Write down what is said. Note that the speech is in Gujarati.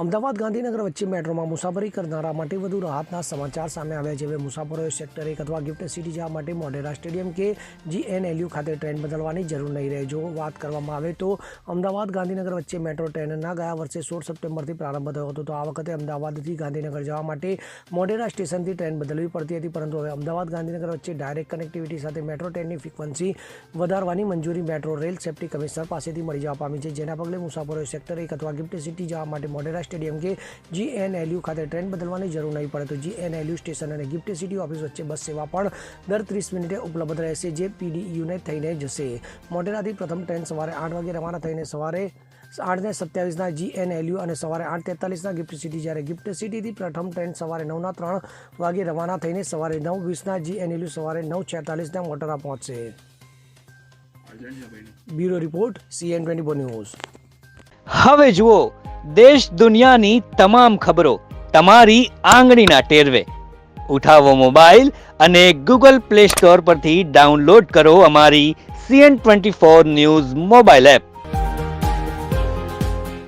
અમદાવાદ ગાંધીનગર વચ્ચે મેટ્રોમાં મુસાફરી કરનારા માટે વધુ રાહતના સમાચાર સામે આવ્યા છે। હવે મુસાફરોએ સેક્ટર 1 અથવા ગિફ્ટ સિટી જવા માટે મોઢેરા સ્ટેડિયમ કે GNLU ખાતે ટ્રેન બદલવાની જરૂર નહીં રહે। જો વાત કરવામાં આવે તો અમદાવાદ ગાંધીનગર વચ્ચે મેટ્રો ટ્રેનના ગયા વર્ષે 16 સપ્ટેમ્બરથી પ્રારંભ થયો હતો, તો આ વખતે અમદાવાદથી ગાંધીનગર જવા માટે મોઢેરા સ્ટેશનથી ટ્રેન બદલવી પડતી હતી, પરંતુ હવે અમદાવાદ ગાંધીનગર વચ્ચે ડાયરેક્ટ કનેક્ટિવિટી સાથે મેટ્રો ટ્રેનની ફ્રીક્વન્સી વધારવાની મંજૂરી મેટ્રો રેલ સેફ્ટી કમિશનર પાસેથી મળી જવા પામી છે, જેના પગલે મુસાફરોએ સેક્ટર 1 અથવા ગિફ્ટ સિટી જવા માટે મોઢેરા સ્ટેડિયમ કે GNLU ખાતે ટ્રેન બદલવાની જરૂર નહીં પડે। તો GNLU સ્ટેશન અને ગિફ્ટ સિટી ઓફિસ વચ્ચે બસ સેવા પણ દર 30 મિનિટે ઉપલબ્ધ રહેશે, જે PDUને થઈને જશે। મોઢેરાથી પ્રથમ ટ્રેન સવારે 8 વાગે રવાના થઈને સવારે 8:27 GNLU અને સવારે 8:43 ગિફ્ટ સિટી, જ્યારે ગિફ્ટ સિટીથી પ્રથમ ટ્રેન સવારે 9:03 વાગે રવાના થઈને સવારે 9:20 GNLU સવારે 9:46 મોઢેરા પહોંચશે। Bureau report CN24 news. હવે જુઓ દેશ દુનિયાની તમામ ખબરો તમારી આંગળીના ટેરવે। ઉઠાવો મોબાઈલ અને Google Play Store પરથી ડાઉનલોડ કરો અમારી CN24 ન્યૂઝ મોબાઈલ એપ।